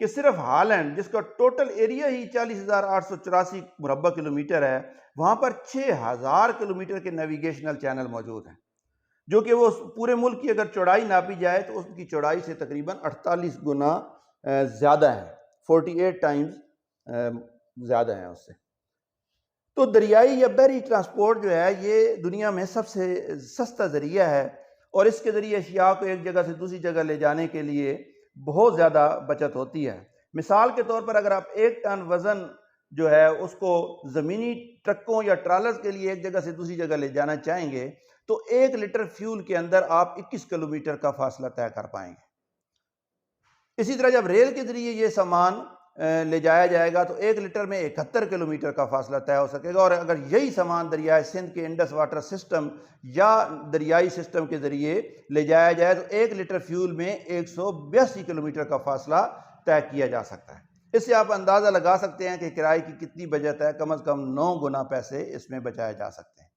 کہ صرف ہالینڈ، جس کا ٹوٹل ایریا ہی 40,884 مربع کلومیٹر ہے، وہاں پر 6,000 کلومیٹر کے نیویگیشنل چینل موجود ہیں، جو کہ وہ پورے ملک کی اگر چوڑائی ناپی جائے تو اس کی چوڑائی سے تقریباً 48 گنا زیادہ ہے، 48 ٹائمز زیادہ ہیں اس سے۔ تو دریائی یا بحری ٹرانسپورٹ جو ہے یہ دنیا میں سب سے سستا ذریعہ ہے، اور اس کے ذریعے اشیاء کو ایک جگہ سے دوسری جگہ لے جانے کے لیے بہت زیادہ بچت ہوتی ہے۔ مثال کے طور پر اگر آپ 1 ٹن وزن جو ہے اس کو زمینی ٹرکوں یا ٹرالرز کے لیے ایک جگہ سے دوسری جگہ لے جانا چاہیں گے تو 1 لیٹر فیول کے اندر آپ 21 کلومیٹر کا فاصلہ طے کر پائیں گے۔ اسی طرح جب ریل کے ذریعے یہ سامان لے جایا جائے گا تو 1 لیٹر میں 71 کلومیٹر کا فاصلہ طے ہو سکے گا، اور اگر یہی سامان دریائے سندھ کے انڈس واٹر سسٹم یا دریائی سسٹم کے ذریعے لے جایا جائے تو 1 لیٹر فیول میں 182 کلومیٹر کا فاصلہ طے کیا جا سکتا ہے۔ اس سے آپ اندازہ لگا سکتے ہیں کہ کرائے کی کتنی بچت ہے، کم از کم 9 گنا پیسے اس میں بچائے جا سکتے ہیں۔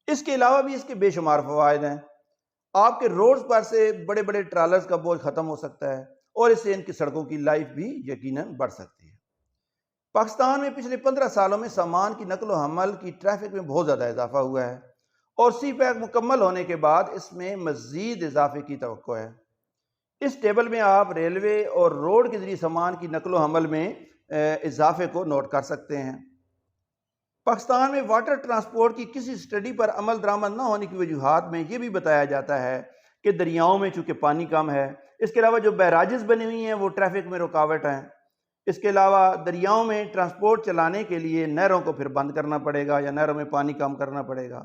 اس کے علاوہ بھی اس کے بے شمار فوائد ہیں۔ آپ کے روڈز پر سے بڑے بڑے ٹرالرز کا بوجھ ختم ہو سکتا ہے، اور اس سے ان کی سڑکوں کی لائف بھی یقیناً بڑھ سکتی ہے۔ پاکستان میں پچھلے 15 سالوں میں سامان کی نقل و حمل کی ٹریفک میں بہت زیادہ اضافہ ہوا ہے، اور سی پیک مکمل ہونے کے بعد اس میں مزید اضافے کی توقع ہے۔ اس ٹیبل میں آپ ریلوے اور روڈ کے ذریعے سامان کی نقل و حمل میں اضافے کو نوٹ کر سکتے ہیں۔ پاکستان میں واٹر ٹرانسپورٹ کی کسی سٹڈی پر عمل درآمد نہ ہونے کی وجوہات میں یہ بھی بتایا جاتا ہے کہ دریاؤں میں چونکہ پانی کم ہے، اس کے علاوہ جو بیراجز بنی ہوئی ہیں وہ ٹریفک میں رکاوٹ ہیں، اس کے علاوہ دریاؤں میں ٹرانسپورٹ چلانے کے لیے نہروں کو پھر بند کرنا پڑے گا یا نہروں میں پانی کم کرنا پڑے گا۔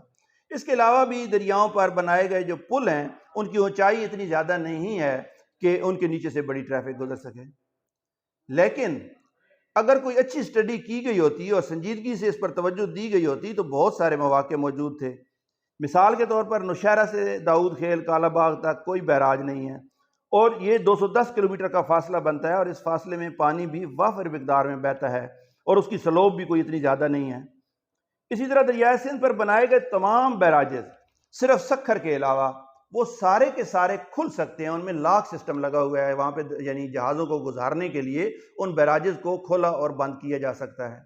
اس کے علاوہ بھی دریاؤں پر بنائے گئے جو پل ہیں ان کی اونچائی اتنی زیادہ نہیں ہے کہ ان کے نیچے سے بڑی ٹریفک گزر سکے۔ لیکن اگر کوئی اچھی سٹڈی کی گئی ہوتی اور سنجیدگی سے اس پر توجہ دی گئی ہوتی تو بہت سارے مواقع موجود تھے۔ مثال کے طور پر نوشہرہ سے داؤد خیل کالا باغ تک کوئی بیراج نہیں ہے، اور یہ 210 کلومیٹر کا فاصلہ بنتا ہے، اور اس فاصلے میں پانی بھی وافر مقدار میں بہتا ہے، اور اس کی سلوپ بھی کوئی اتنی زیادہ نہیں ہے۔ اسی طرح دریائے سندھ پر بنائے گئے تمام بیراجز صرف سکھر کے علاوہ وہ سارے کے سارے کھل سکتے ہیں، ان میں لاک سسٹم لگا ہوا ہے، وہاں پہ یعنی جہازوں کو گزارنے کے لیے ان بیراجز کو کھولا اور بند کیا جا سکتا ہے۔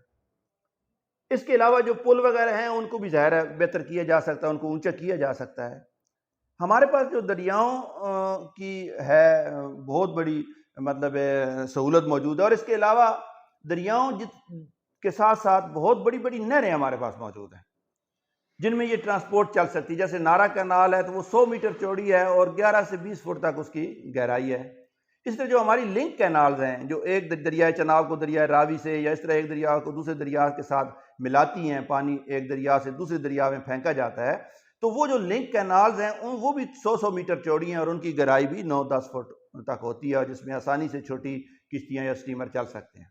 اس کے علاوہ جو پل وغیرہ ہیں ان کو بھی ظاہر ہے بہتر کیا جا سکتا ہے، ان کو اونچا کیا جا سکتا ہے۔ ہمارے پاس جو دریاؤں کی ہے بہت بڑی مطلب سہولت موجود ہے، اور اس کے علاوہ دریاؤں کے ساتھ ساتھ بہت بڑی بڑی نہریں ہمارے پاس موجود ہیں جن میں یہ ٹرانسپورٹ چل سکتی ہے۔ جیسے نارا کینال ہے تو وہ 100 میٹر چوڑی ہے اور 11 سے 20 فٹ تک اس کی گہرائی ہے۔ اس طرح جو ہماری لنک کینالز ہیں جو ایک دریائے چناب کو دریائے راوی سے یا اس طرح ایک دریا کو دوسرے دریا کے ساتھ ملاتی ہیں، پانی ایک دریا سے دوسرے دریا میں پھینکا جاتا ہے، تو وہ جو لنک کینالز ہیں وہ بھی 100 میٹر چوڑی ہیں، اور ان کی گہرائی بھی 9-10 فٹ تک ہوتی ہے، جس میں آسانی سے چھوٹی کشتیاں یا سٹیمر چل سکتے ہیں۔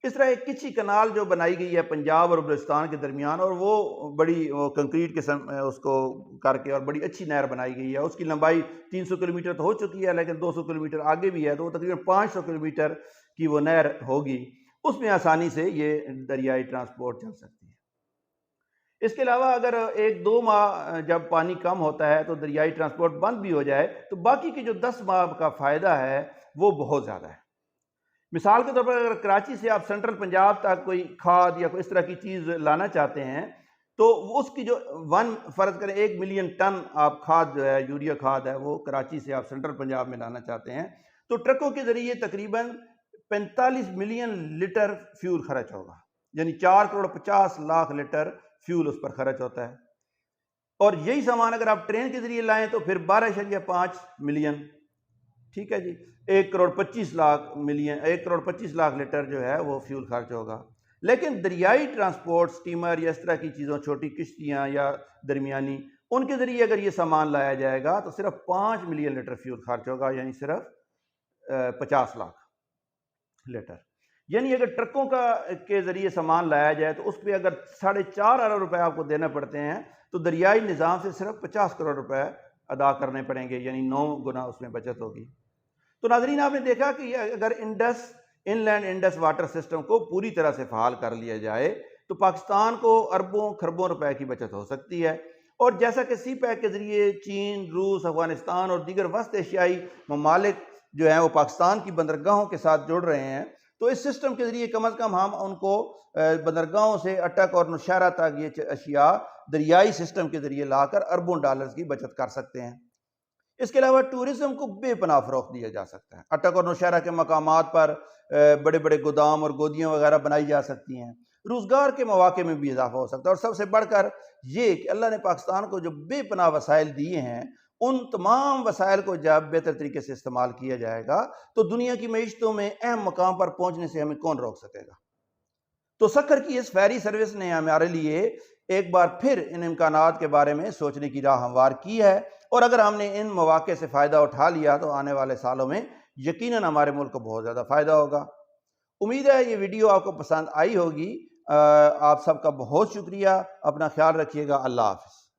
اس طرح ایک کچی کنال جو بنائی گئی ہے پنجاب اور بلوچستان کے درمیان، اور وہ بڑی کنکریٹ کے اس کو کر کے اور بڑی اچھی نہر بنائی گئی ہے، اس کی لمبائی 300 کلومیٹر تو ہو چکی ہے، لیکن 200 کلومیٹر آگے بھی ہے، تو وہ تقریباً 500 کلومیٹر کی وہ نہر ہوگی، اس میں آسانی سے یہ دریائی ٹرانسپورٹ چل سکتی ہے۔ اس کے علاوہ اگر 1-2 ماہ جب پانی کم ہوتا ہے تو دریائی ٹرانسپورٹ بند بھی ہو جائے تو باقی کی جو 10 ماہ کا فائدہ ہے وہ بہت زیادہ ہے۔ مثال کے طور پر اگر کراچی سے آپ سینٹرل پنجاب تک کوئی کھاد یا کوئی اس طرح کی چیز لانا چاہتے ہیں تو اس کی جو فرض کریں 1 ملین ٹن آپ کھاد جو ہے یوریا کھاد ہے وہ کراچی سے آپ سینٹرل پنجاب میں لانا چاہتے ہیں تو ٹرکوں کے ذریعے تقریباً 45 ملین لیٹر فیول خرچ ہوگا، یعنی 4.50 کروڑ لیٹر فیول اس پر خرچ ہوتا ہے۔ اور یہی سامان اگر آپ ٹرین کے ذریعے لائیں تو پھر 12.5 ملین، ٹھیک ہے جی، 1.25 کروڑ لیٹر جو ہے وہ فیول خرچ ہوگا۔ لیکن دریائی ٹرانسپورٹ سٹیمر یا اس طرح کی چیزوں چھوٹی کشتیاں یا درمیانی ان کے ذریعے اگر یہ سامان لایا جائے گا تو صرف 5 ملین لیٹر فیول خرچ ہوگا، یعنی صرف 50 لاکھ لیٹر۔ یعنی اگر ٹرکوں کے ذریعے سامان لایا جائے تو اس پہ اگر 4.5 ارب روپے آپ کو دینے پڑتے ہیں تو دریائی نظام سے صرف 50 کروڑ روپے ادا کرنے پڑیں گے، یعنی 9 گنا اس میں بچت ہوگی۔ تو ناظرین آپ نے دیکھا کہ اگر ان لینڈ انڈس واٹر سسٹم کو پوری طرح سے فعال کر لیا جائے تو پاکستان کو اربوں کھربوں روپے کی بچت ہو سکتی ہے، اور جیسا کہ سی پیک کے ذریعے چین، روس، افغانستان اور دیگر وسط ایشیائی ممالک جو ہیں وہ پاکستان کی بندرگاہوں کے ساتھ جڑ رہے ہیں، تو اس سسٹم کے ذریعے کم از کم ہم ان کو بندرگاہوں سے اٹک اور نوشہرہ تک یہ اشیاء دریائی سسٹم کے ذریعے لا کر اربوں ڈالرز کی بچت کر سکتے ہیں۔ اس کے علاوہ ٹورزم کو بے پناہ فروغ دیا جا سکتا ہے۔ اٹک اور نوشہرہ کے مقامات پر بڑے بڑے گودام اور گودیاں وغیرہ بنائی جا سکتی ہیں، روزگار کے مواقع میں بھی اضافہ ہو سکتا ہے، اور سب سے بڑھ کر یہ کہ اللہ نے پاکستان کو جو بے پناہ وسائل دیے ہیں، ان تمام وسائل کو جب بہتر طریقے سے استعمال کیا جائے گا تو دنیا کی معیشتوں میں اہم مقام پر پہنچنے سے ہمیں کون روک سکے گا؟ تو سکھر کی اس فیری سروس نے ہمارے لیے ایک بار پھر ان امکانات کے بارے میں سوچنے کی راہ ہموار کی ہے، اور اگر ہم نے ان مواقع سے فائدہ اٹھا لیا تو آنے والے سالوں میں یقیناً ہمارے ملک کو بہت زیادہ فائدہ ہوگا۔ امید ہے یہ ویڈیو آپ کو پسند آئی ہوگی۔ آپ سب کا بہت شکریہ، اپنا خیال رکھیے گا، اللہ حافظ۔